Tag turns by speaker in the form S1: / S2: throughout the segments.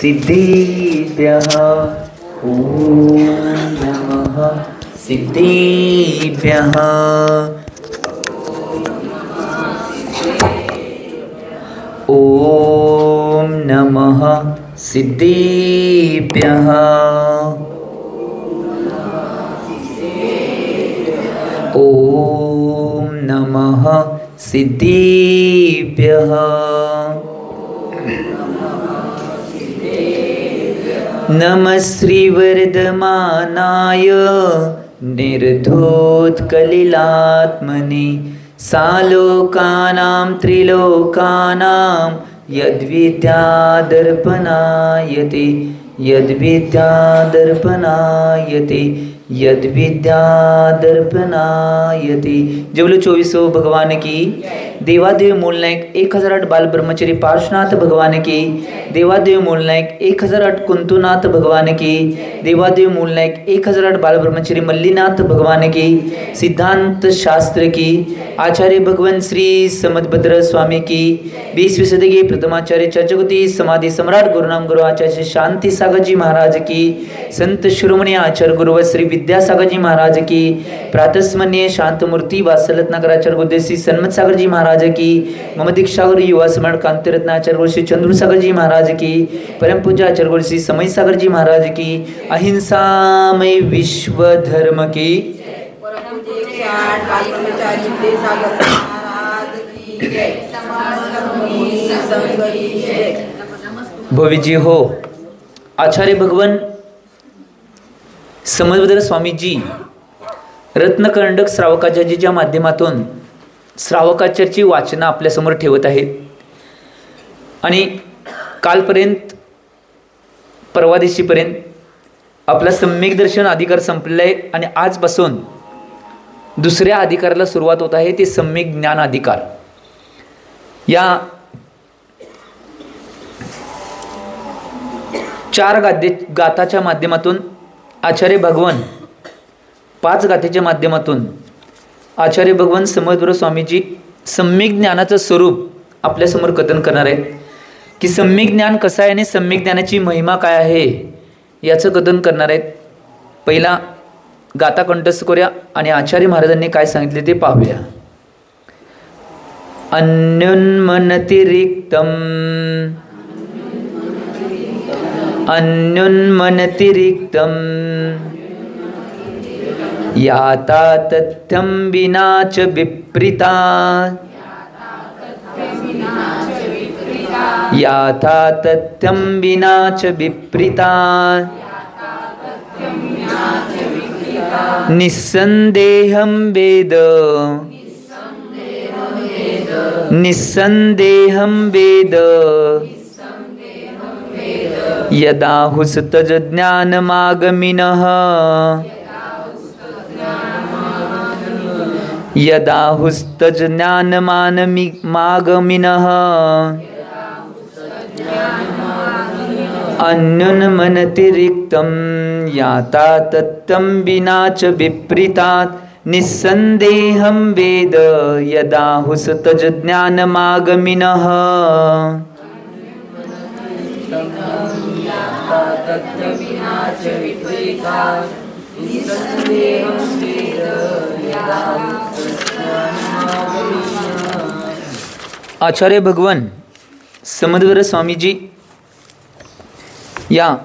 S1: सिद्धेभ्यः ॐ नमः सिद्धेभ्यः ॐ नमः सिद्धेभ्यः ॐ नमः सिद्धेभ्यः नमः श्रीवर्धमानाय निर्धोत्कलिलात्मने सालोकानां त्रिलोकानां यद्विद्यादर्पणायते यद्विद्यादर्पणायते यद्विद्यादर्पणायते। जय बोलो 24 भगवान की। देवादेव मूलनायक 1008 बाल ब्रह्मचारी पार्श्वनाथ भगवान की। देवादेव मूलनायक 1008 कुंतुनाथ भगवान की। देवादेव मूलनायक 1008 बाल ब्रह्मचारी मल्लीनाथ भगवान की। सिद्धांत शास्त्र की आचार्य भगवान श्री समदभद्र स्वामी की। 20वीं सदी के प्रथमाचार्य चर्चगुति समाधि सम्राट गुरुनाम गुरु आचार्य शांति सागर जी महाराज की। संत शिरोमणि आचार्य गुरु श्री विद्यासागर जी महाराज की। प्रातस्मरणीय शांतमूर्ति वात्सलरत्नाकराचार्य गुरुदेव सन्मत सागर जी महाराज की। मम दीक्षागुरु युवा सम्राट कांति रत्नाचार्य गुरु श्री चंद्र सागर जी महाराज की। परम पूज्य आचार्य गुरु श्री समय सागर जी महाराज की। अहिंसामय विश्व धर्म की। भवी जी हो। आचार्य भगवान समदभद्र स्वामीजी रत्नकंडक श्रावकाचार्याच्या माध्यमातून श्रावकाचार्याची वाचना आपल्यासमोर ठेवत आहेत आणि कालपर्यंत परवा दिवशीपर्यंत आपला सम्यक दर्शन अधिकार संपलेला आहे आणि आजपासून दुसऱ्या अधिकाराला सुरुवात होत आहे, ते सम्यक ज्ञान अधिकार। या 4 गाथाच्या माध्यमातून आचार्य भगवान 5 गाथेच्या माध्यमातून आचार्य भगवान समदभद्र स्वामीजी सम्यक ज्ञानाचं स्वरूप आपल्यासमोर कथन करणार आहेत की सम्यक ज्ञान कसं आहे आणि सम्यक ज्ञानाची महिमा काय आहे याचं कथन करणार आहेत। पहिला गाथा कंठस्थ करूया आणि आचार्य महाराजांनी काय सांगितले ते पाहूया। अन्योन्मनतिरिक्तम अन्योन्मनतिरिक्तम याता तथ्यं विना च विपरीता याथा तथ्यं विना च विपरीता निस्संदेहं वेद निस्संदेहं वेद यदा हुस्तज ज्ञानमागमिनः यदा हुस्तज ज्ञानमागमिनः अन्योन्मनतिरिक्तं याता तत्तं विना च विपरीतात् निस्संदेहं वेद यदा हुस्तज ज्ञानमागमिनः। आचार्य भगवान समदभद्र स्वामीजी या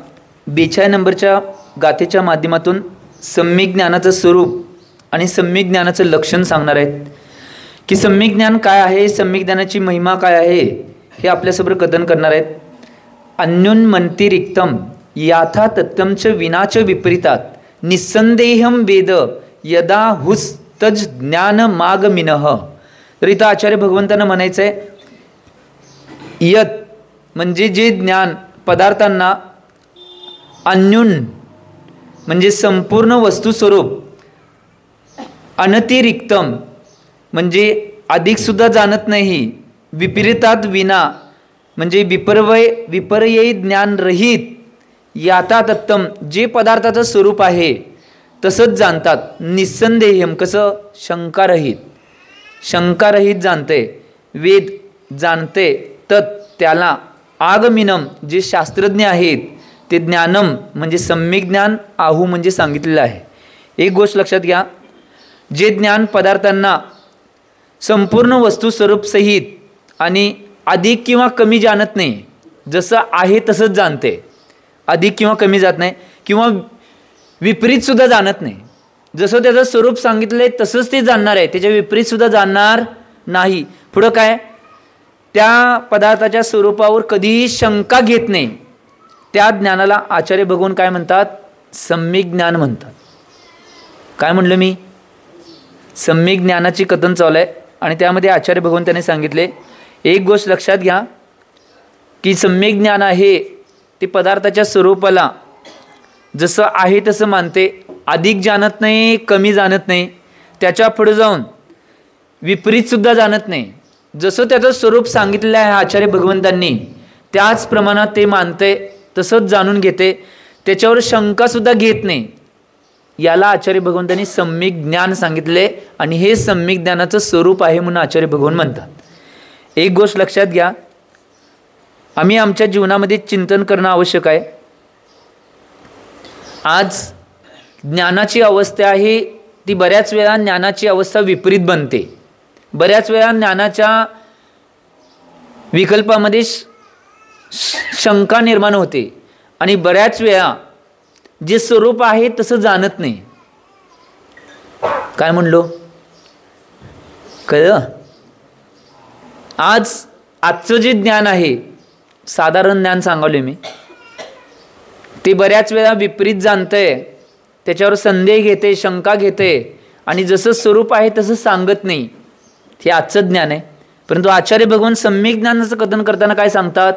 S1: 42 नंबरच्या गाथेच्या माध्यमातून सम्यक ज्ञानाचं स्वरूप आणि सम्यक ज्ञानाचं लक्षण सांगणार आहेत की सम्यक ज्ञान काय आहे, सम्यक ज्ञानाची महिमा काय आहे हे आपल्यासमोर कथन करणार आहेत। अन्योन्मनतिरिक्तम याथा तत्त्वंच विनाच विपरीतात निस्संदेहं वेद यदा हुस्तज ज्ञानमागमिनः। तर इथं आचार्य भगवंतांना म्हणायचं आहे यत म्हणजे जे ज्ञान पदार्थांना, अन्योन म्हणजे संपूर्ण वस्तुस्वरूप, अनतिरिक्तम म्हणजे अधिक सुद्धा जाणत नाही, विपरीतात विना म्हणजे विपर्ययी ज्ञान रहित, याता तत्तम जे पदार्थाचं स्वरूप आहे तसंच जाणतात, निस्संदेहम कसं शंकारहित, शंकारहित जाणते, वेद जाणते तत् त्याला आगमिनम जे शास्त्रज्ञ आहेत ते ज्ञानम म्हणजे सम्यक ज्ञान, आहू म्हणजे सांगितलेलं आहे. एक गोष्ट लक्षात घ्या, जे ज्ञान पदार्थांना संपूर्ण वस्तू स्वरूपसहित आणि अधिक किंवा कमी जाणत नाही, जसं आहे तसंच जाणते, अधिक किंवा कमी जात नाही किंवा विपरीतसुद्धा जाणत नाही. जसं त्याचं स्वरूप सांगितलं आहे तसंच ते जाणणार आहे, त्याच्या विपरीतसुद्धा जाणणार नाही. पुढं काय, त्या पदार्थाच्या स्वरूपावर कधीही शंका घेत नाही, त्या ज्ञानाला आचार्य भगवान काय म्हणतात, सम्यक ज्ञान म्हणतात. काय म्हणलं मी, सम्यक ज्ञानाची कथन चालू आहे आणि त्यामध्ये आचार्य भगवान त्याने सांगितले एक गोष्ट लक्षात घ्या की सम्यक ज्ञान आहे ते पदार्थाच्या स्वरूपाला जसं आहे तसं मानते, अधिक जाणत नाही, कमी जाणत नाही, त्याच्या पुढे जाऊन विपरीतसुद्धा जाणत नाही. जसं त्याचं स्वरूप सांगितलेलं आहे आचार्य भगवंतांनी त्याच प्रमाणात ते मानते, तसंच जाणून घेते, त्याच्यावर शंकासुद्धा घेत नाही. याला आचार्य भगवंतांनी सम्यक ज्ञान सांगितले आणि हे सम्यक ज्ञानाचं स्वरूप आहे म्हणून आचार्य भगवान म्हणतात. एक गोष्ट लक्षात घ्या, आम्ही आमच्या जीवनामध्ये चिंतन करणं आवश्यक आहे. आज ज्ञानाची अवस्था आहे ती बऱ्याच वेळा ज्ञानाची अवस्था विपरीत बनते, बऱ्याच वेळा ज्ञानाच्या विकल्पामध्ये शंका निर्माण होते आणि बऱ्याच वेळा जे स्वरूप आहे तसं जाणत नाही. काय म्हणलो कळलं? आजचं जे ज्ञान आहे, साधारण ज्ञान सांगवले मी, ते बऱ्याच वेळा विपरीत जाणतंय, त्याच्यावर संदेह घेते, शंका घेते आणि जसं स्वरूप आहे तसं सांगत नाही. हे आजचं ज्ञान आहे. परंतु आचार्य भगवान सम्यक ज्ञानाचं कथन करताना काय सांगतात,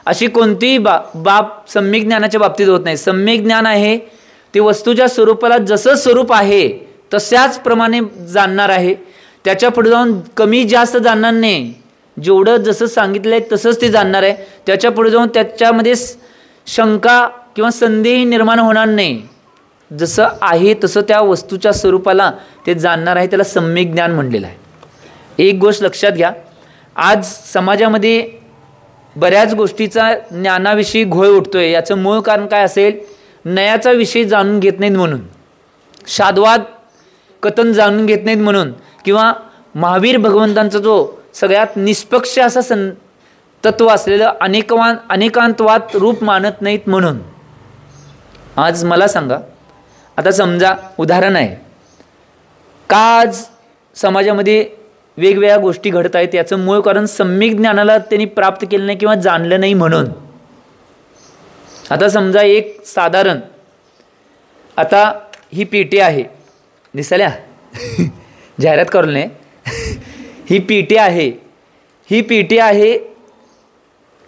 S1: अशी कोणतीही बाब सम्यक ज्ञानाच्या बाबतीत होत नाही. सम्यक ज्ञान आहे ते वस्तूच्या स्वरूपाला जसं स्वरूप आहे तशाच प्रमाणे जाणणार आहे, त्याच्या पुढे जाऊन कमी जास्त जाणणार नाही. जेवढं जसं सांगितलं आहे तसंच ते जाणणार आहे, त्याच्या पुढे जाऊन त्याच्यामध्ये शंका किंवा संदेह निर्माण होणार नाही. जसं आहे तसं त्या वस्तूच्या स्वरूपाला ते जाणणार आहे, त्याला सम्यक ज्ञान म्हणलेलं आहे. एक गोष्ट लक्षात घ्या, आज समाजामध्ये बऱ्याच गोष्टीचा ज्ञानाविषयी घोळ उठतोय. याचं मूळ कारण काय असेल, नयाचा विषय जाणून घेत नाहीत म्हणून, शाद्वाद कथन जाणून घेत नाहीत म्हणून, किंवा महावीर भगवंतांचा जो सगळ्यात निष्पक्ष असा तत्व असलेलं अनेकांतवाद रूप मानत नाहीत म्हणून. आज मला सांगा, आता समजा उदाहरण आहे का आज समाजामध्ये वेगवेगळ्या गोष्टी घडत आहेत, याचं मूळ कारण सम्यक ज्ञानाला त्यांनी प्राप्त केलं नाही किंवा जाणलं नाही म्हणून. आता समजा एक साधारण, आता ही पेटी आहे, दिसल्या जाहिरात करून नाही, ही पेटी आहे, ही पेटी आहे.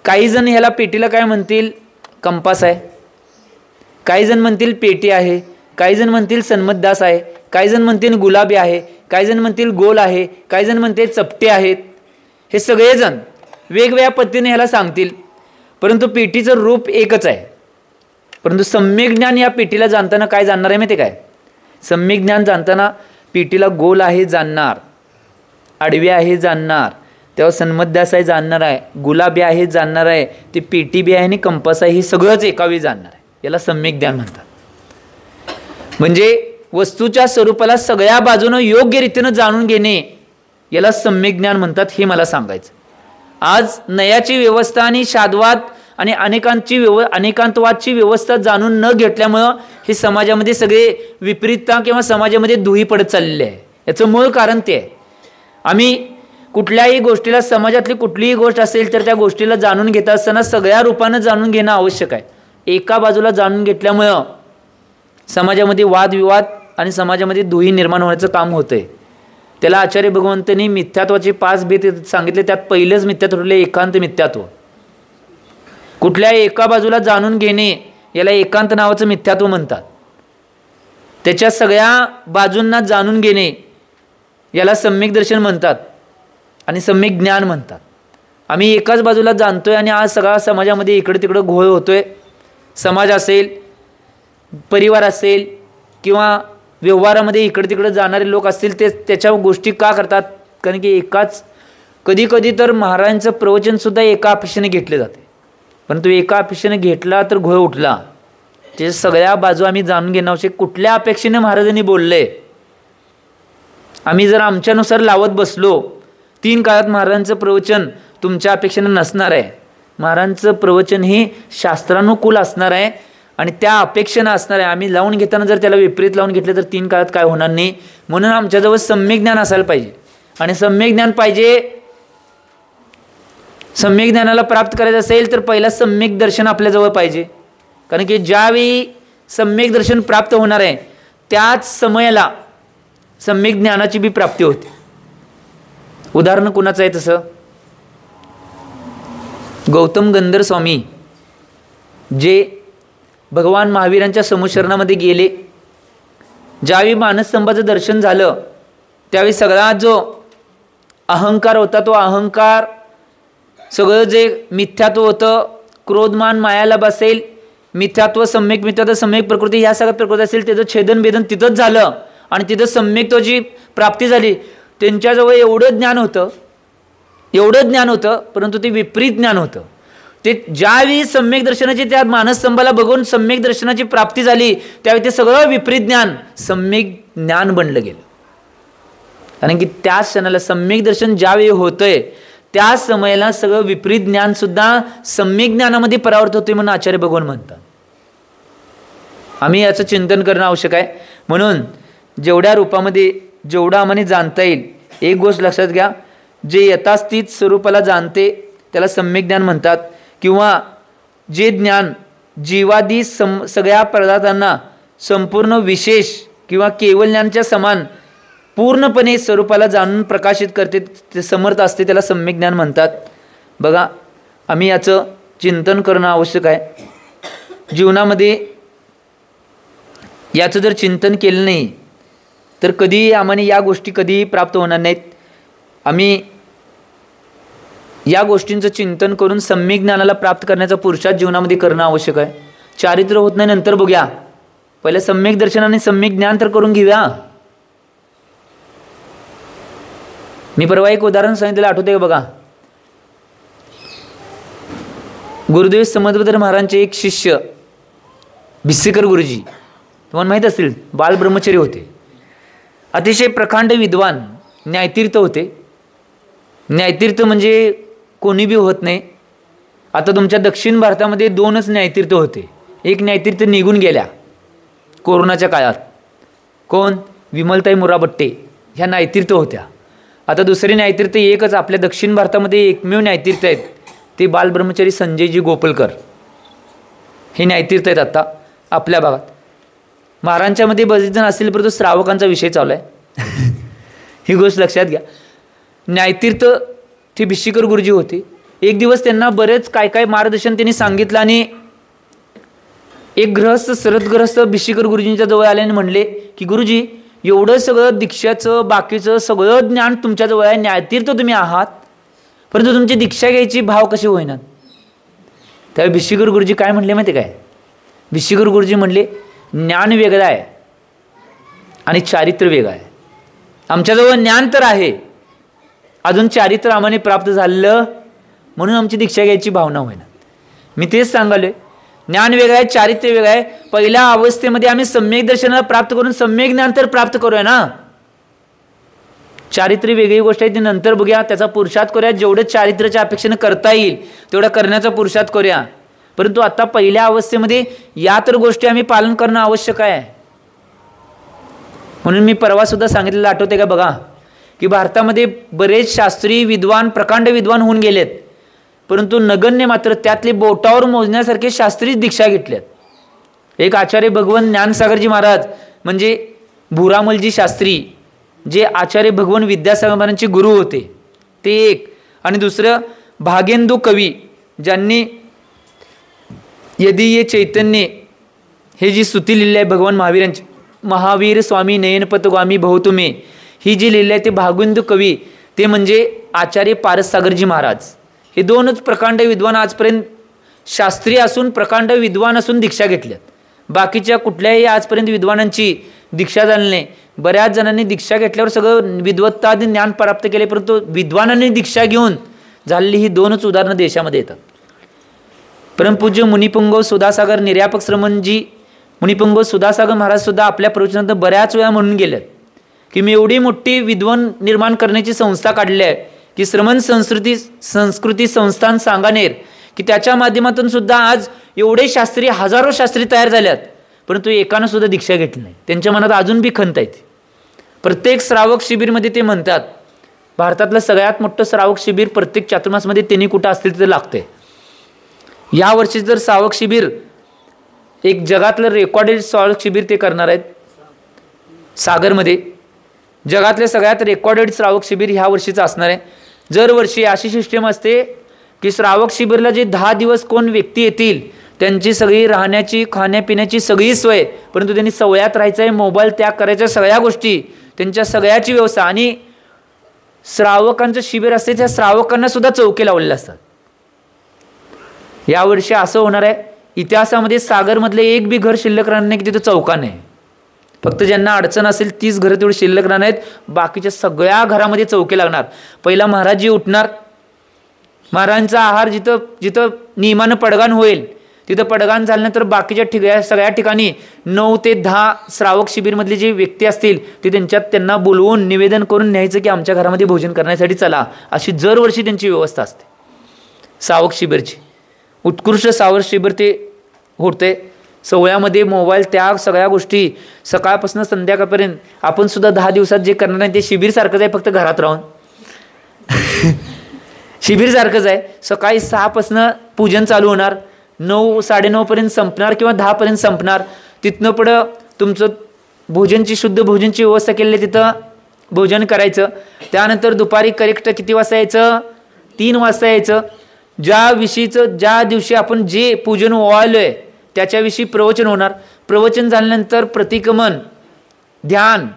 S1: काही जण ह्याला पेटीला काय म्हणतील, कंपास आहे, काही जण म्हणतील पेटी आहे, काही जण म्हणतील सन्मतदास आहे, काही जण म्हणतील गुलाबी आहे, काही जण म्हणतील गोल आहे, काही जण म्हणतील चपटे आहेत. हे सगळेजण वेगवेगळ्या पद्धतीने ह्याला सांगतील, परंतु पेटीचं रूप एकच आहे. परंतु सम्यक ज्ञान या पेटीला जाणताना काय जाणणार आहे माहिती काय, सम्यक ज्ञान जाणताना पेटीला गोल आहे जाणणार, आडवी आहे जाणणार, तेव्हा सन्मतदास आहे जाणणार आहे, गुलाबी आहे जाणणार आहे, ते पेटी बी आहे आणि कंपास आहे, हे सगळंच एकावेळी जाणणार आहे. याला सम्यक ज्ञान म्हणतात. म्हणजे वस्तूच्या स्वरूपाला सगळ्या बाजूनं योग्य रीतीनं जाणून घेणे याला सम्यक ज्ञान म्हणतात. हे मला सांगायचं. आज नयाची व्यवस्था आणि शाद्वाद आणि अनेकांतवादची व्यवस्था जाणून न घेतल्यामुळं हे समाजामध्ये सगळे विपरीतता किंवा समाजामध्ये दुही पडत चाललेले आहे. याचं मूळ कारण ते आहे. आम्ही कुठल्याही गोष्टीला, समाजातली कुठलीही गोष्ट असेल तर त्या गोष्टीला जाणून घेत असताना सगळ्या रूपानं जाणून घेणं आवश्यक आहे. एका बाजूला जाणून घेतल्यामुळं समाजामध्ये वादविवाद आणि समाजामध्ये दुही निर्माण होण्याचं काम होतंय. त्याला आचार्य भगवंतांनी मिथ्यात्वाचे 5 भेद सांगितले. त्यात पहिलंच मिथ्यात्व ठरले एकांत मिथ्यात्व. कुठल्या एका बाजूला जाणून घेणे याला एकांत नावाचं मिथ्यात्व म्हणतात. त्याच्या सगळ्या बाजूंना जाणून घेणे याला सम्यक दर्शन म्हणतात आणि सम्यक ज्ञान म्हणतात. आम्ही एकाच बाजूला जाणतोय आणि आज सगळा समाजामध्ये इकडे तिकडे घोळ होतोय. समाज असेल, परिवार असेल किंवा व्यवहारामध्ये इकडे तिकडे जाणारे लोक असतील, ते त्याच्या गोष्टी का करतात, कारण की एकाच कधी कधी तर महाराजांचं प्रवचनसुद्धा एका अपेक्षेने घेतले जाते. परंतु एका अपेक्षेने घेतला तर घोळ उठला. ते सगळ्या बाजू आम्ही जाणून घेणं आवश्यक. कुठल्या अपेक्षेने महाराजांनी बोलले, आम्ही जर आमच्यानुसार लावत बसलो, 3 काळात महाराजांचं प्रवचन तुमच्या अपेक्षेने नसणार आहे. महाराजांचं प्रवचन हे शास्त्रानुकूल असणार आहे आणि त्या अपेक्षेनं असणार आहे. आम्ही लावून घेताना जर त्याला विपरीत लावून घेतलं तर 3 काळात काय होणार नाही. म्हणून आमच्याजवळ सम्यक ज्ञान असायला पाहिजे. आणि सम्यक ज्ञान पाहिजे, सम्यक ज्ञानाला प्राप्त करायचं असेल तर पहिला सम्यक दर्शन आपल्याजवळ पाहिजे. कारण की ज्यावेळी सम्यक दर्शन प्राप्त होणार आहे त्याच समयाला सम्यक ज्ञानाची बी प्राप्ती होते. उदाहरण कुणाचं आहे तसं, गौतम गंधर स्वामी जे भगवान महावीरांच्या समुशरणामध्ये गेले, ज्यावेळी मानसस्तंभाचं दर्शन झालं त्यावेळी सगळा जो अहंकार होता तो अहंकार, सगळं जे मिथ्यात्व होतं, क्रोधमान मायाला बसेल, मिथ्यात्व सम्यक मिथ्यात्व सम्यक प्रकृती ह्या सगळ्या प्रकृती असेल त्याचं छेदन भेदन तिथंच झालं आणि तिथं सम्यकत्वाची प्राप्ती झाली. त्यांच्याजवळ एवढं ज्ञान होतं परंतु ते विपरीत ज्ञान होतं. ते ज्यावेळी सम्यक दर्शनाची त्या मानसस्तंभाला बघून सम्यक दर्शनाची प्राप्ती झाली त्यावेळी ते सगळं विपरीत ज्ञान सम्यक ज्ञान बनलं गेलं. कारण की त्या क्षणाला सम्यक दर्शन ज्यावेळी होतंय त्या समयाला सगळं विपरीत ज्ञान सुद्धा सम्यक ज्ञानामध्ये परावर्तित होते म्हणून आचार्य भगवान म्हणतात. आम्ही याचं चिंतन करणं आवश्यक आहे. म्हणून जेवढ्या रूपामध्ये जेवढं आम्हाला जाणता येईल, एक गोष्ट लक्षात घ्या, जे यथास्थित स्वरूपाला जाणते त्याला सम्यक ज्ञान म्हणतात. किंवा जे ज्ञान जीवादी सगळ्या पदार्थांना संपूर्ण विशेष किंवा केवळ ज्ञानच्या समान पूर्णपणे स्वरूपाला जाणून प्रकाशित करते, ते समर्थ असते, त्याला सम्यक ज्ञान म्हणतात. बघा, आम्ही याचं चिंतन करणं आवश्यक आहे. जीवनामध्ये याचं जर चिंतन केलं नाही तर कधीही आम्हाला या गोष्टी कधीही प्राप्त होणार नाहीत. आम्ही या गोष्टींचं चिंतन करून सम्यक ज्ञानाला प्राप्त करण्याचा पुरुषार्थ जीवनामध्ये करणं आवश्यक आहे. चारित्र्य होत नाही नंतर बघूया, पहिले सम्यक दर्शन आणि सम्यक ज्ञान तर करून घेऊया. मी परवा एक उदाहरण सांगितलं, आठवते का बघा. गुरुदेव समर्थभद्र महाराजांचे एक शिष्य भिस्सेकर गुरुजी, तुम्हाला माहीत असेल, बाल ब्रह्मचारी होते, अतिशय प्रकांड विद्वान, न्यायतीर्थ होते. न्यायतीर्थ म्हणजे कोणी बी होत नाही. आता तुमच्या दक्षिण भारतामध्ये 2च न्यायतीर्थ होते. एक न्यायतीर्थ निघून गेल्या कोरोनाच्या काळात, कोण, विमलताई मुराबट्टे, ह्या न्यायतीर्थ होत्या. आता दुसरे न्यायतीर्थ एकच आपल्या दक्षिण भारतामध्ये एकमेव न्यायतीर्थ आहेत, ते बालब्रह्मचारी संजयजी गोपलकर, हे न्यायतीर्थ आहेत आता आपल्या भागात. महाराजांच्यामध्ये बरेच जण असतील परंतु श्रावकांचा विषय चालू आहे. ही गोष्ट लक्षात घ्या. न्यायतीर्थ ते भिस्सेकर गुरुजी होते. एक दिवस त्यांना बरेच काय काय मार्गदर्शन त्यांनी सांगितलं आणि एक गृहस्थ सरदग्रस्त भिस्सेकर गुरुजींच्या जवळ आले आणि म्हणले की गुरुजी, एवढं सगळं दीक्षाचं बाकीचं सगळं ज्ञान तुमच्याजवळ आहे, न्यायतीर्थ तुम्ही आहात, परंतु तुमची दीक्षा घ्यायची भाव कशी होईनात. त्यावेळी भिस्सेकर गुरुजी काय म्हणले माहिती काय, भिस्सेकर गुरुजी म्हणले, ज्ञान वेगळं आहे आणि चारित्र्य वेगळं आहे. आमच्याजवळ ज्ञान तर आहे, अजून चारित्र्य आम्हाला प्राप्त झालं म्हणून आमची दीक्षा घ्यायची भावना होईना. मी तेच सांगालोय, ज्ञान वेगळं आहे, चारित्र्य वेगळं आहे. पहिल्या अवस्थेमध्ये आम्ही सम्यक दर्शनाला प्राप्त करून सम्यक ज्ञान तर प्राप्त करूया ना. चारित्र्य वेगळी गोष्ट आहे, ती नंतर बघूया, त्याचा पुरुषार्थ करूया. जेवढं चारित्र्याच्या अपेक्षेने करता येईल तेवढा करण्याचा पुरुषार्थ करूया. परंतु आता पहिल्या अवस्थेमध्ये या तर गोष्टी आम्ही पालन करणं आवश्यक आहे. म्हणून मी परवा सुद्धा सांगितलेलं आठवते का बघा, की भारतामध्ये बरेच शास्त्री विद्वान प्रकांड विद्वान होऊन गेलेत, परंतु नगण्य मात्र त्यातले बोटावर मोजण्यासारखे शास्त्रीच दीक्षा घेतल्यात. एक आचार्य भगवान ज्ञानसागरजी महाराज म्हणजे भुरामलजी शास्त्री, जे आचार्य भगवान विद्यासागर महाराजांचे गुरु होते, ते एक. आणि दुसरं भागेंदू कवी, ज्यांनी यदि ये चैतन्य हे जी स्तुती लिहिली आहे भगवान महावीरांची, महावीर स्वामी नयनपथगामी बहुतुमे, ही जी लिहिली आहे ते भागेंदू कवी, ते म्हणजे आचार्य पारससागरजी महाराज. हे 2च प्रकांड विद्वान आजपर्यंत शास्त्रीय असून प्रकांड विद्वान असून दीक्षा घेतल्यात. बाकीच्या कुठल्याही आजपर्यंत विद्वानांची दीक्षा झाली नाही. बऱ्याच जणांनी दीक्षा घेतल्यावर सगळं विद्वत्ता आदी ज्ञान प्राप्त केले, परंतु विद्वानांनी दीक्षा घेऊन झालेली ही 2च उदाहरणं देशामध्ये येतात. परमपूज्य मुनिपुंगव सुधासागर निर्यापक श्रमणजी मुनिपुंगव सुधासागर महाराज सुद्धा आपल्या प्रवचनात बऱ्याच वेळा म्हणून गेले की मी एवढी मोठी विद्वान निर्माण करण्याची संस्था काढली आहे की श्रमण संस्कृती संस्थान सांगानेर की त्याच्या माध्यमातून सुद्धा आज एवढे शास्त्री हजारो शास्त्री तयार झाल्यात, परंतु एकानं सुद्धा दीक्षा घेतली नाही. त्यांच्या मनात अजून बी खंत आहे. प्रत्येक श्रावक शिबिरमध्ये ते म्हणतात भारतातलं सगळ्यात मोठं श्रावक शिबिर प्रत्येक चातुर्मासमध्ये त्यांनी कुठं असतील तिथे लागते. यावर्षी जर श्रावक शिबिर एक जगातलं रेकॉर्डेड श्रावक शिबिर ते करणार आहेत सागरमध्ये. जगातले सगळ्यात रेकॉर्डेड श्रावक शिबिर ह्या वर्षीचं असणार आहे. दरवर्षी अशी सिस्टीम असते की श्रावक शिबिरला जे 10 दिवस कोण व्यक्ती येतील त्यांची सगळी राहण्याची खाण्यापिण्याची सगळी सोय, परंतु त्यांनी सवयात राहायचं आहे, मोबाईल त्याग करायच्या सगळ्या गोष्टी, त्यांच्या सगळ्याची व्यवस्था. आणि श्रावकांचं शिबिर असते त्या श्रावकांना सुद्धा चौके लावलेले असतात. यावर्षी असं होणार आहे इतिहासामध्ये सागरमधले एक बी घर शिल्लक राहणार नाही की तिथं चौका नाही. फक्त ज्यांना अडचण असेल 30 घरं तेवढी शिल्लक राहणार आहेत, बाकीच्या सगळ्या घरामध्ये चौके लागणार. पहिला महाराजजी उठणार, महाराजांचा आहार जिथं जिथं नियमानं पडगाण होईल तिथं पडगाण झाल्यानंतर बाकीच्या सगळ्या ठिकाणी 9 ते 10 श्रावक शिबिरमधले जे व्यक्ती असतील ते त्यांना बोलवून निवेदन करून न्यायचं की आमच्या घरामध्ये भोजन करण्यासाठी चला. अशी दरवर्षी त्यांची व्यवस्था असते श्रावक शिबिरची. उत्कृष्ट श्रावक शिबिर ते होते. सोहळ्यामध्ये मोबाईल त्याग सगळ्या गोष्टी सकाळपासून संध्याकाळपर्यंत. आपण सुद्धा 10 दिवसात जे करणार नाही ते शिबिरसारखंच आहे, फक्त घरात राहून. शिबिरसारखंच आहे. सकाळी 6 पासून पूजन चालू होणार, 9 साडेनऊ पर्यंत संपणार किंवा 10 पर्यंत संपणार. तिथनं पुढं तुमचं भोजनची शुद्ध भोजनची व्यवस्था केलेली, तिथं भोजन करायचं. त्यानंतर दुपारी करेक्ट किती वाजता यायचं? 3 वाजता यायचं. ज्या दिवशी आपण जे पूजन ओवाळलोय त्याच्याविषयी प्रवचन होणार. प्रवचन झाल्यानंतर प्रतिक्रमण ध्यान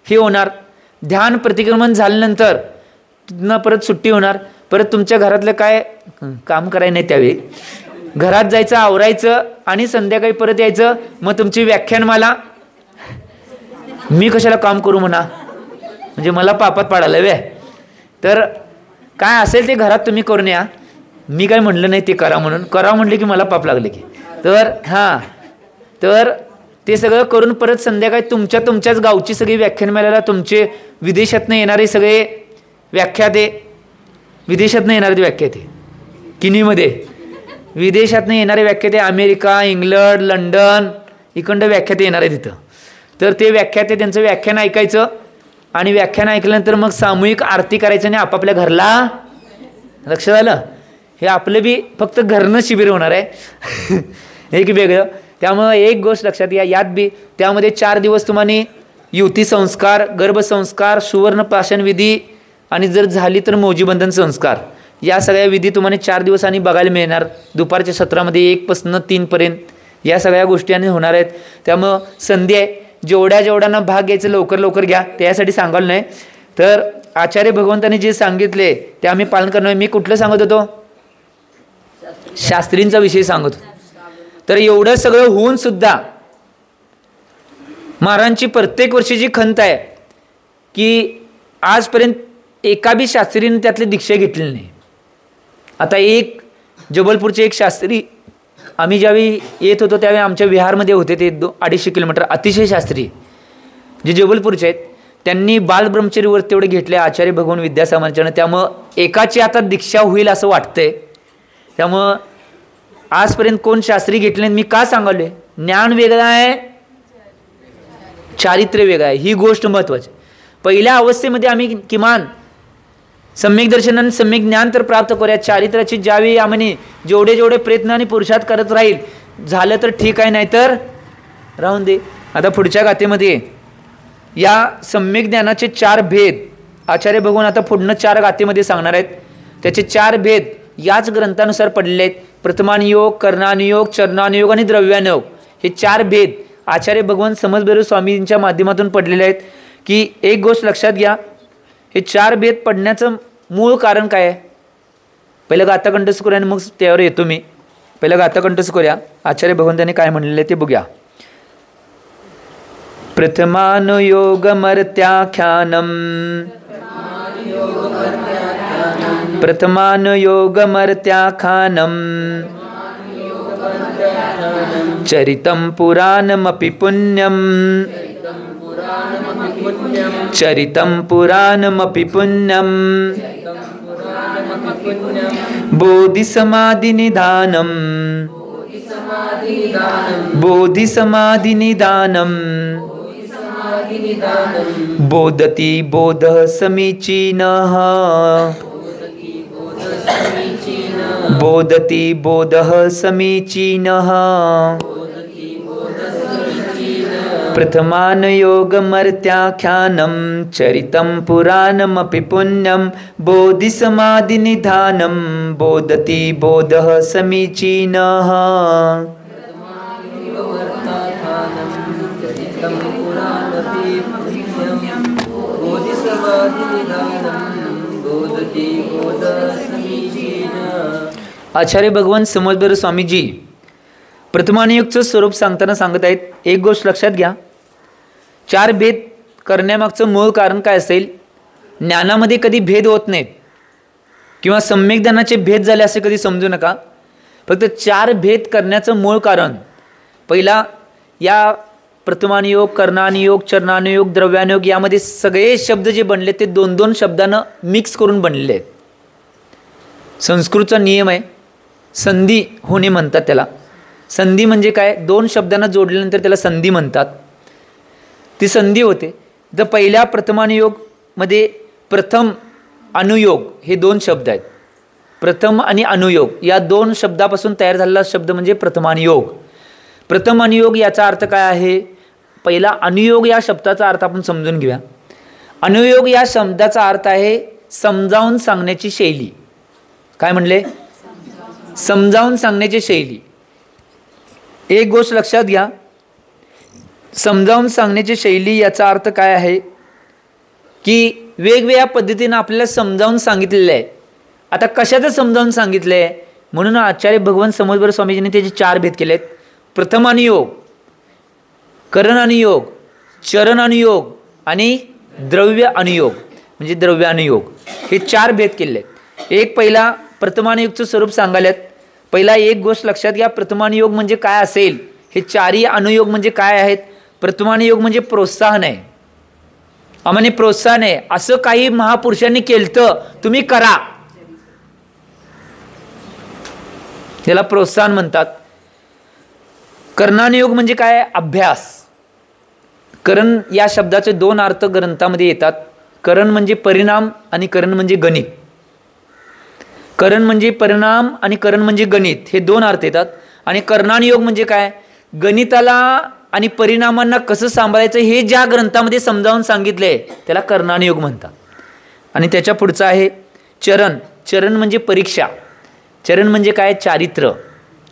S1: हे होणार. ध्यान प्रतिक्रमण झाल्यानंतर तिथनं परत सुट्टी होणार. परत तुमच्या घरातलं काय काम करायचं नाही त्यावेळी घरात जायचं, आवरायचं आणि संध्याकाळी परत यायचं. मग तुमची व्याख्यानमाला मी कशाला काम करू म्हणा, म्हणजे मला पापात पाडायला वे. तर काय असेल ते घरात तुम्ही करून या. मी काय म्हणलं नाही ते करा म्हणून. करा म्हणले की मला पाप लागले की. तर ते सगळं करून परत संध्याकाळी तुमच्याच गावची सगळी व्याख्यानमालेला तुमचे विदेशातनं येणारे सगळे व्याख्याते, विदेशातनं येणारे व्याख्याते किनीमध्ये विदेशातनं येणारे व्याख्याते अमेरिका, इंग्लंड, लंडन इकडं व्याख्याते येणार आहे तिथं. तर ते व्याख्याते त्यांचं व्याख्यान ऐकायचं आणि व्याख्यान ऐकल्यानंतर मग सामूहिक आरती करायचं आणि आपापल्या घरला. लक्षात आलं? हे आपलं बी फक्त घरनं शिबिर होणार आहे एक वेगळं. त्यामुळं एक गोष्ट लक्षात या, यात बी त्यामध्ये 4 दिवस तुम्हाला युती संस्कार, गर्भसंस्कार, सुवर्णप्राशन विधी आणि जर झाली तर मौजीबंधन संस्कार, या सगळ्या विधी तुम्हाला 4 दिवसांनी बघायला मिळणार. दुपारच्या सत्रामध्ये 1 पासून 3 पर्यंत या सगळ्या गोष्टी आणि होणार आहेत. त्यामुळं संधी आहे, जेवढ्यांना भाग घ्यायचं लवकर घ्या. त्यासाठी सांगायला नाही. तर आचार्य भगवंतांनी जे सांगितले ते आम्ही पालन करणार. मी कुठलं सांगत होतो? शास्त्रींचा विषय सांगत होतो. तर एवढं सगळं होऊन सुद्धा महाराजांची प्रत्येक वर्षीची खंत आहे की आजपर्यंत एका बी शास्त्रीने त्यातली दीक्षा घेतलेली नाही. आता एक जबलपूरचे एक शास्त्री, आम्ही ज्यावेळी येत होतो त्यावेळी आमच्या विहारमध्ये होते ते 250 किलोमीटर अतिशय शास्त्री जे जबलपूरचे आहेत, त्यांनी बालब्रह्मचर्यवर तेवढे घेतले आचार्य भगवान विद्यासागरांच्यानं. त्यामुळं एकाची आता दीक्षा होईल असं वाटतंय. त्यामुळं आजपर्यंत कोण शास्त्री घेतले मी का सांगालोय? ज्ञान वेगळं आहे, चारित्र्य वेगळं आहे. ही गोष्ट महत्त्वाची. पहिल्या अवस्थेमध्ये आम्ही किमान सम्यक दर्शन आणि सम्यक ज्ञान तर प्राप्त करूया. चारित्र्याची ज्यावेळी आम्ही जेवढे प्रयत्न आणि पुरुषार्थ करत राहील, झालं तर ठीक आहे, नाही तर राहून दे. आता पुढच्या गाथेमध्ये या सम्यक ज्ञानाचे 4 भेद आचार्य भगवान आता पुढनं 4 गाथेमध्ये सांगणार आहेत. त्याचे 4 भेद याच ग्रंथानुसार पडलेले आहेत. प्रथमानुयोग, कर्णानुयोग, चरणानुयोग आणि द्रव्यानुयोग हे 4 भेद आचार्य भगवान समजबेरू स्वामींच्या माध्यमातून पडलेले आहेत. की एक गोष्ट लक्षात घ्या, हे 4 भेद पडण्याचं मूळ कारण काय आहे? पहिलं गाथा कंठस्थ करूया आणि मग त्यावर येतो मी. पहिलं गाथा कंठस्थ करूया. आचार्य भगवंतांनी काय म्हणलेलं आहे ते बघूया. प्रथमानुयोगमर्त्याख्यानम प्रथमानुयोगमर्त्याख्यानम चरितं पुराणमपि पुण्यं चरितं पुराणमपि पुण्यं बोधिसमाधिनिधानं बोधिसमाधिनिधानं बोधति बोधः समीचीनः बोधति बोधः समीचीनः प्रथमानयोगमर्त्याख्यानं चरितं पुराणमपि पुण्यं बोधिसमाधिनिधानं बोधति बोधः समीचीनः। आचार्य भगवान समर्थ स्वामीजी प्रथमानुयोगचं स्वरूप सांगताना सांगत आहेत, एक गोष्ट लक्षात घ्या, 4 भेद करण्यामागचं मूळ कारण काय असेल? ज्ञानामध्ये कधी भेद होत नाहीत किंवा सम्यक ज्ञानाचे भेद झाले असे कधी समजू नका. फक्त 4 भेद करण्याचं मूळ कारण, पहिला या प्रथमानुयोग, कर्णानुयोग, चरणानुयोग, द्रव्यानुयोग यामध्ये सगळे शब्द जे बनले ते 2-2 शब्दानं मिक्स करून बनलेले आहेत. संस्कृतचा नियम आहे, संधी होणे म्हणतात त्याला. संधी म्हणजे काय? 2 शब्दांना जोडल्यानंतर त्याला संधी म्हणतात. ती संधी होते. तर पहिल्या प्रथमानुयोगमध्ये प्रथम अनुयोग हे 2 शब्द आहेत. प्रथम आणि अनुयोग या 2 शब्दापासून तयार झालेला शब्द म्हणजे प्रथमानुयोग. प्रथम अनुयोग याचा अर्थ काय आहे? पहिला अनुयोग या शब्दाचा अर्थ आपण समजून घेऊया. अनुयोग या शब्दाचा अर्थ आहे समजावून सांगण्याची शैली. काय म्हणले? समजावून सांगण्याची शैली. एक गोष्ट लक्षात घ्या, समजावून सांगण्याची शैली याचा अर्थ काय आहे की वेगवेगळ्या पद्धतीने आपल्याला समजावून सांगितलेलं आहे. आता कशाचं समजावून सांगितलं आहे? म्हणून आचार्य भगवान समर्थ स्वामीजींनी त्याचे 4 भेद केले आहेत. प्रथम अनुयोग, करण अनुयोग, चरण अनुयोग आणि द्रव्य अनुयोग म्हणजे द्रव्यानुयोग, हे 4 भेद केले आहेत. एक पहिला प्रथमानुयोगचं स्वरूप सांगायलात. पहिला एक गोष्ट लक्षात घ्या, प्रथमानुयोग म्हणजे काय असेल? हे 4ही अनुयोग म्हणजे काय आहेत? प्रथमानुयोग म्हणजे प्रोत्साहन आहे. आम्हाला प्रोत्साहन आहे, असं काही महापुरुषांनी केलं तुम्ही करा, त्याला प्रोत्साहन म्हणतात. कर्णानुयोग म्हणजे काय? अभ्यास. करण या शब्दाचे 2 अर्थ ग्रंथामध्ये येतात. करण म्हणजे परिणाम आणि करण म्हणजे गणित. करण म्हणजे परिणाम आणि करण म्हणजे गणित, हे 2 अर्थ येतात. आणि कर्णानुयोग म्हणजे काय? गणिताला आणि परिणामांना कसं सांभाळायचं हे ज्या ग्रंथामध्ये समजावून सांगितले त्याला कर्णानुयोग म्हणतात. आणि त्याच्या पुढचं आहे चरण. चरण म्हणजे परीक्षा. चरण म्हणजे काय? चारित्र्य.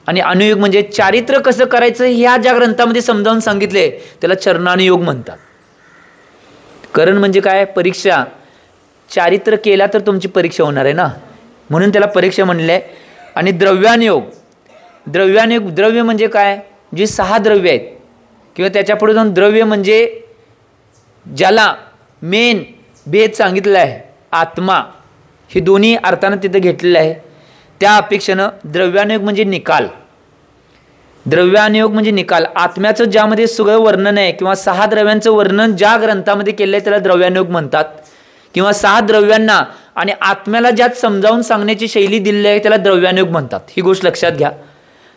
S1: आणि अनुयोग म्हणजे चारित्र्य कसं करायचं ह्या ज्या ग्रंथामध्ये समजावून सांगितले त्याला चरणानुयोग म्हणतात. करण म्हणजे काय? परीक्षा. चारित्र्य केला तर तुमची परीक्षा होणार आहे ना, म्हणून त्याला परीक्षा म्हणले. आणि द्रव्यानुयोग. द्रव्यानुयोग, द्रव्य म्हणजे काय? जी 6 द्रव्य आहेत किंवा त्याच्या पुढे जाऊन द्रव्य म्हणजे ज्याला मेन भेद सांगितलेला आहे आत्मा, हे दोन्ही अर्थानं तिथं घेतलेलं आहे. त्या अपेक्षेनं द्रव्यानुयोग म्हणजे निकाल. द्रव्यानुयोग म्हणजे निकाल. आत्म्याचं ज्यामध्ये सगळं वर्णन आहे किंवा 6 द्रव्यांचं वर्णन ज्या ग्रंथामध्ये केलं आहे त्याला द्रव्यानुयोग म्हणतात. किंवा 6 द्रव्यांना आणि आत्म्याला ज्यात समजावून सांगण्याची शैली दिलेली आहे त्याला द्रव्यानुयोग म्हणतात. ही गोष्ट लक्षात घ्या.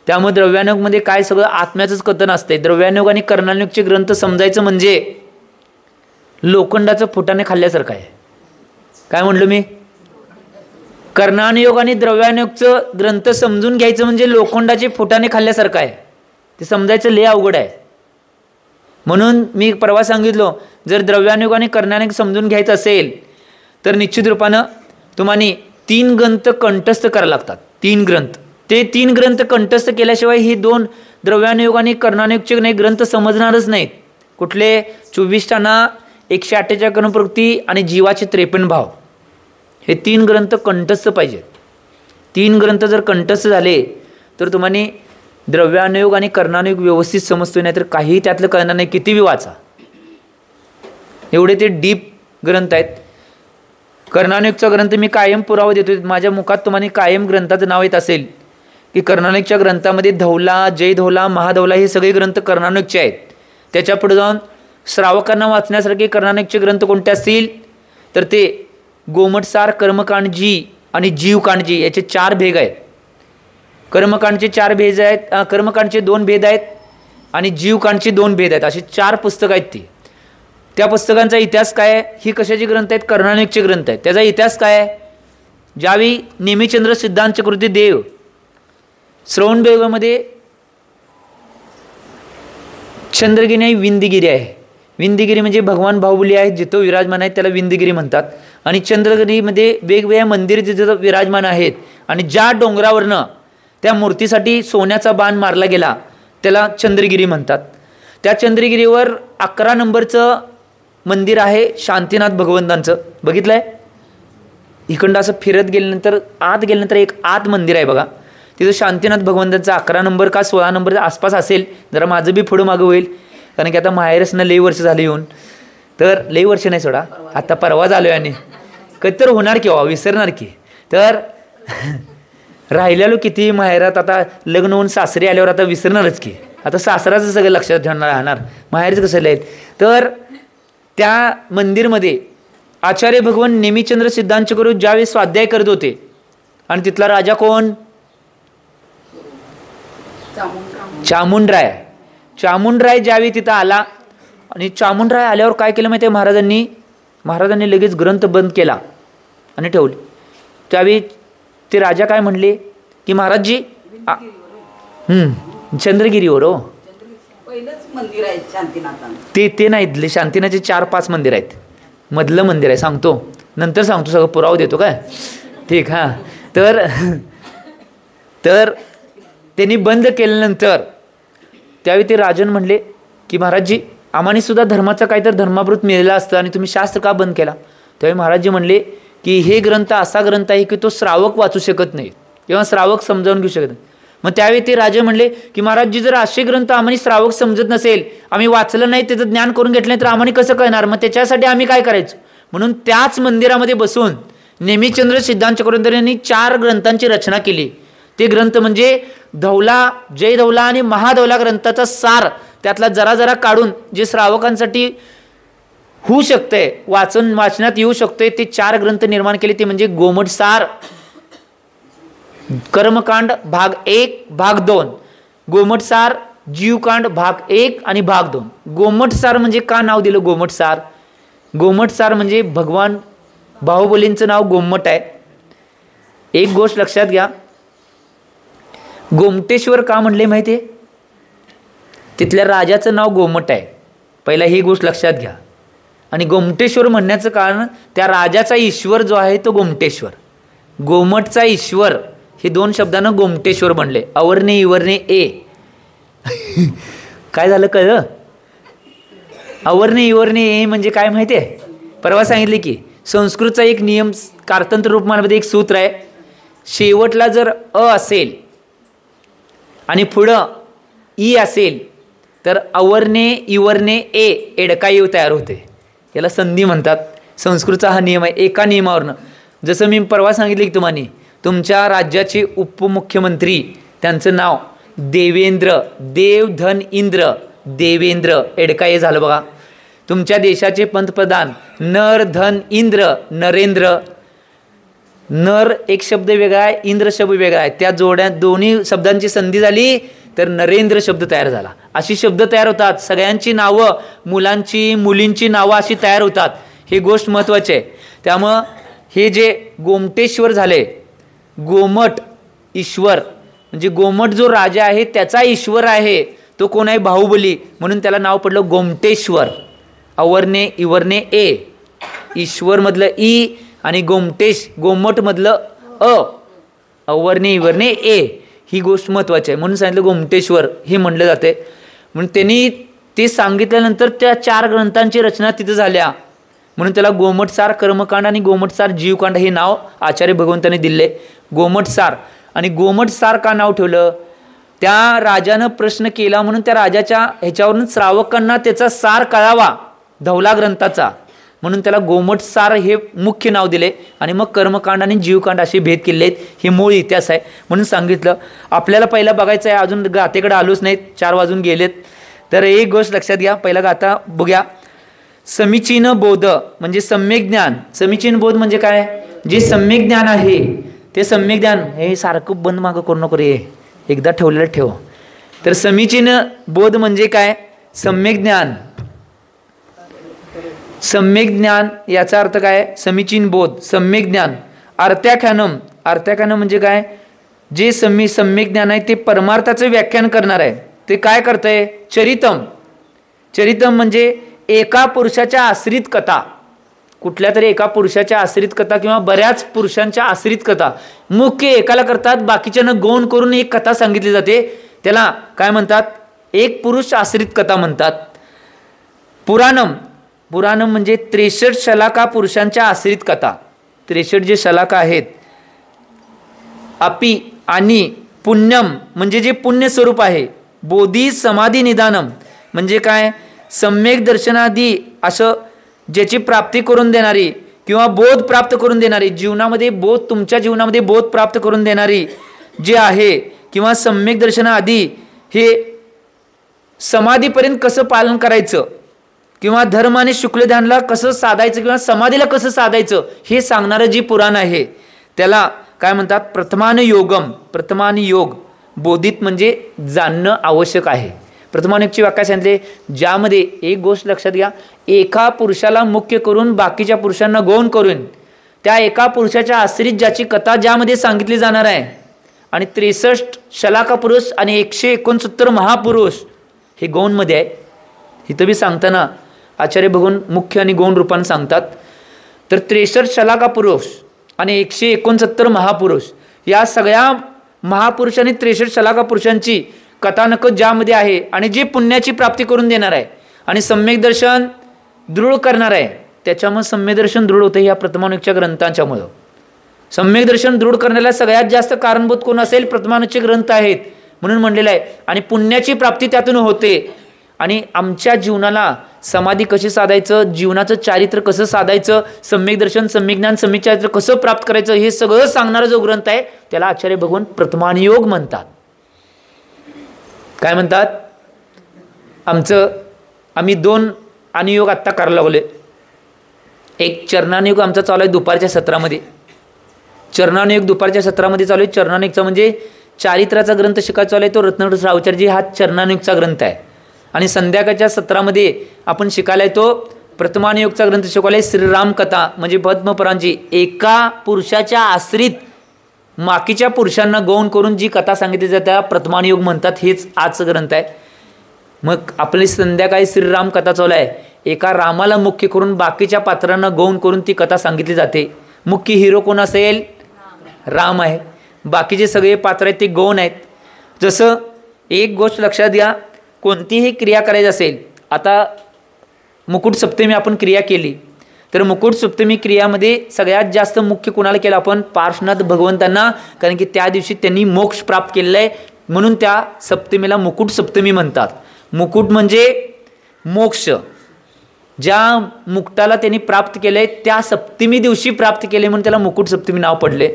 S1: त्यामुळे द्रव्यानुयोगमध्ये काय? सगळं आत्म्याचंच कथन असते. द्रव्यानुयोग आणि कर्णानुयोगचे ग्रंथ समजायचं म्हणजे लोखंडाचं फुटाने खाल्ल्यासारखं आहे. काय म्हणलो मी? कर्णानुयोग आणि द्रव्यानुयोगचं ग्रंथ समजून घ्यायचं म्हणजे लोखंडाचे फुटाने खाल्ल्यासारखं आहे. ते समजायचं लय अवघड आहे. म्हणून मी परवा सांगितलं, जर द्रव्यानुयोग आणि कर्णानुयोग समजून घ्यायचं असेल तर निश्चित रूपानं तुम्हाला 3 ग्रंथ कंठस्थ करावे लागतात. 3 ग्रंथ. ते 3 ग्रंथ कंठस्थ केल्याशिवाय ही 2 द्रव्यानुयोग आणि कर्णानुयोगचे नाही ग्रंथ समजणारच नाहीत. कुठले? 24 टाणा, 148 कर्मप्रवृत्ती आणि जीवाचे 53 भाव, हे 3 ग्रंथ कंठस्थ पाहिजेत. 3 ग्रंथ जर कंठस्थ झाले तर तुम्हाला द्रव्यानुयोग आणि कर्णानुयोग व्यवस्थित समजतोय, नाही तर काही त्यातलं कळणार नाही. किती बी वाचा, एवढे ते डीप ग्रंथ आहेत. कर्णानुयोगचा ग्रंथ मी कायम पुरावा देतो. माझ्या मुखात तुम्हाला कायम ग्रंथाचं नाव येत असेल की कर्णानिकच्या ग्रंथामध्ये धौला, जय धौला, महाधौला हे सगळे ग्रंथ कर्णानिकचे आहेत. त्याच्या पुढे जाऊन श्रावकांना वाचण्यासारखे कर्णानिकचे ग्रंथ कोणते असतील तर ते गोमटसार, कर्मकांडजी आणि जीवकांडजी याचे 4 भेद आहेत. कर्मकांडचे 4 भेद आहेत, कर्मकांडचे 2 भेद आहेत आणि जीवकांडचे 2 भेद आहेत. अशी 4 पुस्तकं आहेत ती. त्या पुस्तकांचा इतिहास काय आहे? ही कशाची ग्रंथ आहेत? कर्णानिकचे ग्रंथ आहेत. त्याचा इतिहास काय आहे? ज्यावेळी नेमिचंद्र सिद्धांत चक्रवर्ती देव श्रवणबेळगोळमध्ये चंद्रगिरी नाही विंध्यगिरी आहे. विंध्यगिरी म्हणजे भगवान बाहुबली आहेत जिथं विराजमान आहेत त्याला विंध्यगिरी म्हणतात. आणि चंद्रगिरीमध्ये वेगवेगळ्या मंदिर जिथं विराजमान आहेत आणि ज्या डोंगरावरनं त्या मूर्तीसाठी सोन्याचा बाण मारला गेला त्याला चंद्रगिरी म्हणतात. त्या चंद्रगिरीवर 11 नंबरचं मंदिर आहे शांतीनाथ भगवंतांचं. बघितलं आहे? इकडं असं फिरत गेल्यानंतर आत गेल्यानंतर एक आत मंदिर आहे बघा. तिथं शांतीनाथ भगवंतांचं 11 नंबर का 16 नंबरच्या आसपास असेल. जरा माझं बी पुढं मागं होईल कारण की आता माहेरसनं लई वर्ष झालं येऊन. तर लई वर्ष नाही सोडा, आता परवा झालो आहे आणि कधी तर होणार की विसरणार की. तर राहिलेलो किती माहेरात, आता लग्न होऊन सासरी आल्यावर आता विसरणारच की. आता सासराचं सगळं लक्षात ठेवणार राहणार, माहेरचं कसं लिहित. तर त्या मंदिरमध्ये आचार्य भगवान नेमिचंद्र सिद्धांत चक्रवर्ती ज्यावेळी स्वाध्याय करत होते आणि तिथला राजा कोण? चामुंडराय. चामुंडराय ज्यावेळी तिथं आला आणि चामुंडराय आल्यावर काय केलं माहिती आहे महाराजांनी लगेच ग्रंथ बंद केला आणि ठेवले. त्यावेळी ते राजा काय म्हणले की महाराजजी चंद्रगिरीवर हो
S2: मंदिर आहे शांतीनाथ.
S1: ते नाही, शांतीनाथचे 4-5 मंदिर आहेत. मधलं मंदिर आहे, सांगतो नंतर सांगतो, सगळं पुरावा देतो काय. ठीक हां. तर त्यांनी बंद केल्यानंतर त्यावेळी ते राजन म्हणले की महाराजजी आम्हाने सुद्धा धर्माचा काहीतरी धर्मामृत मिळालं असतं आणि तुम्ही शास्त्र का बंद केला. त्यावेळी महाराजजी म्हणले की हे ग्रंथ असा ग्रंथ आहे की तो श्रावक वाचू शकत नाही किंवा श्रावक समजावून घेऊ शकत नाही. मग त्यावेळी ते राजे म्हणले की महाराजजी जर असे ग्रंथ आम्हाला श्रावक समजत नसेल, आम्ही वाचलं नाही, त्याचं ज्ञान करून घेतलं नाही तर आम्हाला कसं कळणार. मग त्याच्यासाठी आम्ही काय करायचं. म्हणून त्याच मंदिरामध्ये बसून नेमिचंद्र सिद्धांत चक्रवर्तींनी 4 ग्रंथांची रचना केली. ते ग्रंथ म्हणजे धौला, जय धौला आणि महाधौला ग्रंथाचा सार त्यातला जरा जरा काढून जे श्रावकांसाठी होऊ शकतंय, वाचनात येऊ शकतंय, ते 4 ग्रंथ निर्माण केले. ते म्हणजे गोमटसार, कर्मकांड भाग 1 भाग 2, गोमटसार, जीवकांड भाग 1 आणि भाग 2. गोमटसार म्हणजे का नाव दिलं गोमटसार? गोमटसार म्हणजे भगवान बाहुबलींचं नाव गोमट आहे. एक गोष्ट लक्षात घ्या, गोमटेश्वर का म्हणले माहिती आहे? तिथल्या राजाचं नाव गोमट आहे. पहिला ही गोष्ट लक्षात घ्या. आणि गोमटेश्वर म्हणण्याचं कारण त्या राजाचा ईश्वर जो आहे तो गोमटेश्वर, गोमटचा ईश्वर, हे 2 शब्दानं गोमटेश्वर बनले. अवर्णे इवर्णे ए काय झालं कळलं? अवर्णे इवर्णे ए म्हणजे काय माहिती आहे? परवा सांगितले की संस्कृतचा एक नियम कारतंत्र रूपमानामध्ये एक सूत्र आहे. शेवटला जर अ असेल आणि पुढं ई असेल तर अवर्णे इवर्णे ए एडका येव तयार होते. याला संधी म्हणतात. संस्कृतचा हा नियम आहे. एका नियमावरनं, जसं मी परवा सांगितलं की तुम्हाला, तुमच्या राज्याचे उपमुख्यमंत्री त्यांचं नाव देवेंद्र, देव धन इंद्र, देवेंद्र एडका ये झालं बघा. तुमच्या देशाचे पंतप्रधान नर धन इंद्र, नरेंद्र. नर एक शब्द वेगळा आहे, इंद्र शब्द वेगळा आहे. त्या जोड्या दोन्ही शब्दांची संधी झाली तर नरेंद्र शब्द तयार झाला. अशी शब्द तयार होतात. सगळ्यांची नावं, मुलांची मुलींची नावं अशी तयार होतात. ही गोष्ट महत्त्वाची आहे. त्यामुळं हे जे गोमटेश्वर झाले, गोमट ईश्वर म्हणजे गोमट जो राजा आहे त्याचा ईश्वर आहे तो कोण आहे? बाहुबली. म्हणून त्याला नाव पडलं गोमटेश्वर. अवर्णे इवर्णे ए, ईश्वर मधलं ई आणि गोमटेश गोमट मधलं अ, अवर्णे इवर्णे ए. ही गोष्ट महत्त्वाची आहे म्हणून सांगितलं गोमटेश्वर हे म्हणलं जाते. म्हणून त्यांनी ते सांगितल्यानंतर त्या 4 ग्रंथांची रचना तिथं झाल्या. म्हणून त्याला गोमटसार कर्मकांड आणि गोमटसार जीवकांड हे नाव आचार्य भगवंतांनी दिले. गोमटसार. आणि गोमटसार का नाव ठेवलं? त्या राजानं प्रश्न केला म्हणून त्या राजाच्या ह्याच्यावरून श्रावकांना त्याचा सार कळावा धौला ग्रंथाचा. म्हणून त्याला गोमटसार हे मुख्य नाव दिले आणि मग कर्मकांड आणि जीवकांड असे भेद केले आहेत. हे मूळ इतिहास आहे म्हणून सांगितलं. आपल्याला पहिला बघायचं आहे, अजून गाथेकडे आलोच नाहीत, 4 वाजून गेलेत. तर एक गोष्ट लक्षात घ्या, पहिला गाथा बघूया. समीचीन बोध म्हणजे सम्यक ज्ञान. समीचीन बोध म्हणजे काय? जे सम्यक ज्ञान आहे ते सम्यक ज्ञान. हे सारखं बंद मागं करू नको रे, एकदा ठेवलेलं ठेव. तर समीचीन बोध म्हणजे काय? सम्यक ज्ञान. सम्यक ज्ञान याचा अर्थ काय? समीचीन बोध, सम्यक ज्ञान. अर्थाख्यानम, अर्थाख्यानम म्हणजे काय? जे सम्यक ज्ञान आहे ते परमार्थाचं व्याख्यान करणार आहे. ते काय करतंय? चरितम. चरितम म्हणजे एका पुरुषाच्या आश्रित कथा, कुठल्या तरी एका पुरुषाच्या आश्रित कथा किंवा बऱ्याच पुरुषांच्या आश्रित कथा मुख्य एकाला करतात, बाकीच्यांना गौण करून एक कथा सांगितली जाते. त्याला काय म्हणतात? एक पुरुष आश्रित कथा म्हणतात. पुराणम, पुराणम म्हणजे 63 शलाका पुरुषांच्या आश्रित कथा. 63 जे शलाका आहेत. अपि आणि पुण्यम म्हणजे जे पुण्य स्वरूप आहे. बोधी समाधी निदानम म्हणजे काय? सम्यक दर्शनादी असं ज्याची प्राप्ती करून देणारी किंवा बोध प्राप्त करून देणारी, जीवनामध्ये बोध, तुमच्या जीवनामध्ये बोध प्राप्त करून देणारी जे आहे, किंवा सम्यक दर्शनाआधी हे समाधीपर्यंत कसं पालन करायचं किंवा धर्म आणि शुक्लध्यानला कसं साधायचं किंवा समाधीला कसं साधायचं हे सांगणारं जी पुराण आहे त्याला काय म्हणतात? प्रथमानुयोगम. प्रथमानुयोग बोधित म्हणजे जाणणं आवश्यक आहे. प्रथमानुयोगची व्याख्या सांगितले, ज्यामध्ये एक गोष्ट लक्षात घ्या, एका पुरुषाला मुख्य करून बाकीच्या पुरुषांना गौण करून त्या एका पुरुषाच्या आश्रित ज्याची कथा ज्यामध्ये सांगितली जाणार आहे. आणि 63 शलाका पुरुष आणि 169 महापुरुष हे गौणमध्ये आहे. इथं बी सांगताना आचार्य भगवान मुख्य आणि गौण रूपाने सांगतात. तर 63 शलाका पुरुष आणि 169 महापुरुष या सगळ्या महापुरुष आणि 63 शलाका पुरुषांची कथानक ज्यामध्ये आहे आणि जे पुण्याची प्राप्ती करून देणार आहे आणि सम्यक दर्शन दृढ करणार आहे, त्याच्यामुळे सम्यक दर्शन दृढ होते. या प्रथमानुयोगच्या ग्रंथांच्यामुळं सम्यक दर्शन दृढ करण्याला सगळ्यात जास्त कारणभूत कोण असेल? प्रथमानुयोगचे ग्रंथ आहेत म्हणून म्हणलेलं आहे. आणि पुण्याची प्राप्ती त्यातून होते. आणि आमच्या जीवनाला समाधी कशी साधायचं, जीवनाचं चारित्र्य कसं साधायचं, सम्यक दर्शन, सम्यक ज्ञान, सम्यक चारित्र्य कसं प्राप्त करायचं हे सगळं सांगणारा जो ग्रंथ आहे त्याला आचार्य भगवान प्रथमानुयोग म्हणतात. काय म्हणतात? आम्ही 2 अनुयोग आत्ता करायला लागले. एक चरणानुयोग आमचा चालू आहे दुपारच्या सत्रामध्ये. चरणानुयोग दुपारच्या सत्रामध्ये चालू आहे. चरणानुयोगचा म्हणजे चारित्र्याचा ग्रंथ शिकायचा चालू आहे, तो रत्नाकर सावचारजी हा चरणानुयोगचा ग्रंथ आहे. आणि संध्याकाळच्या सत्रामध्ये आपण शिकायला येतो प्रथमानुयोगचा ग्रंथ शिकवला आहे, श्रीराम कथा म्हणजे पद्मपुराणची. एका पुरुषाच्या आश्रित बाकीच्या पुरुषांना गौण करून जी कथा सांगितली जाते त्याला प्रथमानुयोग म्हणतात. हेच आजचं ग्रंथ आहे. मग आपली संध्याकाळी श्रीराम कथा चालू आहे. एका रामाला मुख्य करून बाकीच्या पात्रांना गौण करून ती कथा सांगितली जाते. मुख्य हिरो कोण असेल? राम आहे. बाकीचे सगळे पात्र आहेत ते गौण आहेत. जसं एक गोष्ट लक्षात घ्या, कोणतीही क्रिया करायची असेल, आता मुकुट सप्तमी आपण क्रिया केली तर मुकुट सप्तमी क्रियामध्ये सगळ्यात जास्त मुख्य कोणाला केलं आपण? पार्श्वनाथ भगवंतांना, कारण की त्या दिवशी त्यांनी मोक्ष प्राप्त केलेला आहे म्हणून त्या सप्तमीला मुकुट सप्तमी म्हणतात. मुकुट म्हणजे मोक्ष. ज्या मुक्ताला त्यांनी प्राप्त केले त्या सप्तमी दिवशी प्राप्त केले म्हणून त्याला मुकुट सप्तमी नाव पडले.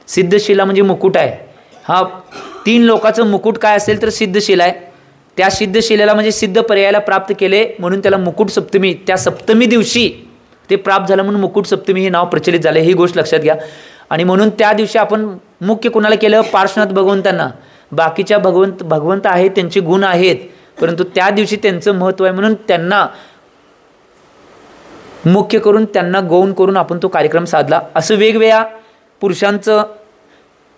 S1: सिद्धशिला म्हणजे मुकुट आहे. हा 3 लोकांचं मुकुट काय असेल तर सिद्धशिला आहे. त्या सिद्धशिलेला म्हणजे सिद्ध पर्यायाला प्राप्त केले म्हणून त्याला मुकुट सप्तमी, त्या सप्तमी दिवशी ते प्राप्त झालं म्हणून मुकुट सप्तमी हे नाव प्रचलित झाले. ही गोष्ट लक्षात घ्या. आणि म्हणून त्या दिवशी आपण मुख्य कोणाला केलं? पार्श्वनाथ भगवंतांना. बाकीच्या भगवंत आहेत, त्यांचे गुण आहेत, परंतु त्या दिवशी त्यांचं महत्त्व आहे म्हणून त्यांना मुख्य करून त्यांना गौण करून आपण तो कार्यक्रम साधला. असं वेगवेगळ्या पुरुषांचं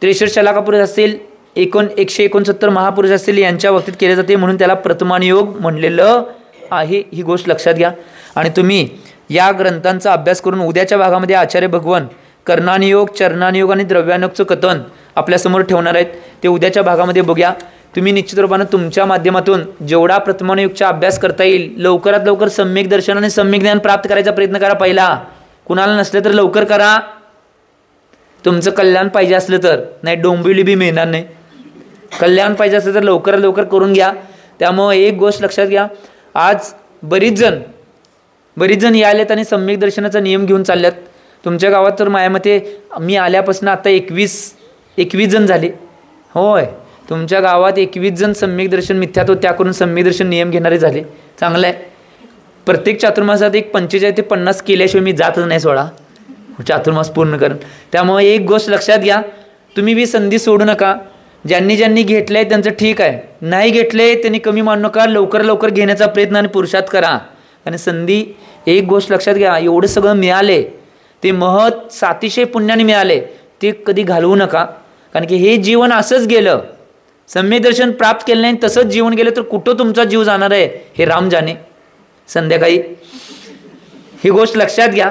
S1: 63 शलाका पुरुष असतील, 169 महापुरुष असतील यांच्या बाबतीत केले जाते म्हणून त्याला प्रथमानुयोग म्हणलेलं आहे. ही गोष्ट लक्षात घ्या. आणि तुम्ही या ग्रंथांचा अभ्यास करून उद्याच्या भागामध्ये आचार्य भगवान कर्णानुयोग, चरणानुयोग आणि द्रव्यानुयोगचं कथन आपल्यासमोर ठेवणार आहेत. ते उद्याच्या भागामध्ये बघूया. तुम्ही निश्चित रूपानं तुमच्या माध्यमातून जेवढा प्रथमानुयोगचा अभ्यास करता येईल लवकरात लवकर सम्यक दर्शन आणि सम्यक ज्ञान प्राप्त करायचा प्रयत्न करा. पहिला कुणाला नसलं तर लवकर करा. तुमचं कल्याण पाहिजे असलं तर, नाही डोंबिवली बी मिळणार नाही. कल्याण पाहिजे असलं तर लवकर करून घ्या. त्यामुळे एक गोष्ट लक्षात घ्या, आज बरीच बरीच जण यालेत आणि सम्यक दर्शनाचा नियम घेऊन चालल्यात. तुमच्या गावात तर माझ्या मते मी आल्यापासून आता 21 जण झाले. होय, तुमच्या गावात 21 जण सम्यक दर्शन मिथ्यात्व त्या करून सम्यक दर्शन नियम घेणारे झाले. चांगलं आहे. प्रत्येक चातुर्मासात एक 45 ते 50 केल्याशिवाय मी जातच नाही सोडा, चातुर्मास पूर्ण करून. त्यामुळे एक गोष्ट लक्षात घ्या, तुम्ही बी संधी सोडू नका. ज्यांनी घेतलंय त्यांचं ठीक आहे, नाही घेतलंय त्यांनी कमी मानू नका. लवकर घेण्याचा प्रयत्न आणि पुरुषार्थ करा. आणि संधी, एक गोष्ट लक्षात घ्या, एवढं सगळं मिळाले ते महत् अतिशय पुण्याने मिळाले, ते कधी घालवू नका. कारण की हे जीवन असंच गेलं, सम्यक दर्शन प्राप्त केलं नाही तसंच जीवन गेलं तर कुठं तुमचा जीव जाणार आहे हे राम जाणे. संध्याकाळी ही गोष्ट लक्षात घ्या.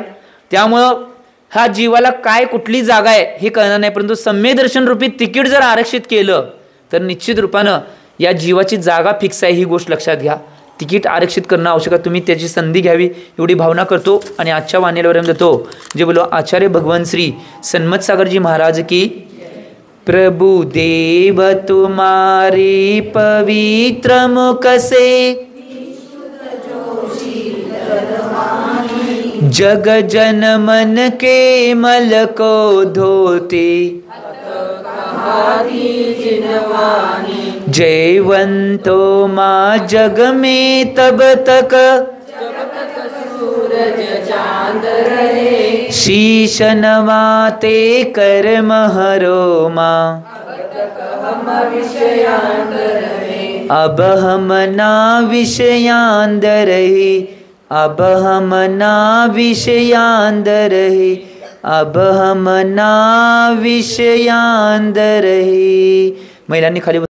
S1: त्यामुळं हा जीवाला काय कुठली जागा आहे हे कळणार नाही, परंतु सम्यक दर्शन रूपी तिकीट जर आरक्षित केलं तर निश्चित रूपानं या जीवाची जागा फिक्स आहे. ही गोष्ट लक्षात घ्या. तिकीट आरक्षित करणं आवश्यक आहे. तुम्ही त्याची संधी घ्यावी एवढी भावना करतो आणि आजच्या वाणीला देतो. जे बोलो आचार्य भगवान श्री सन्मत सागरजी महाराज की. प्रभु देव तुम्हारी पवित्र मुख से जग जन मन के मल को धोते, जयवंतो माँ जग में तब तक शीश नवाते कर्म हरो माँ, अब हम ना विषयांद रहे, अब हम ना विषयांद रहे, अब हम ना विषयांद रहे. महिलांनी खाली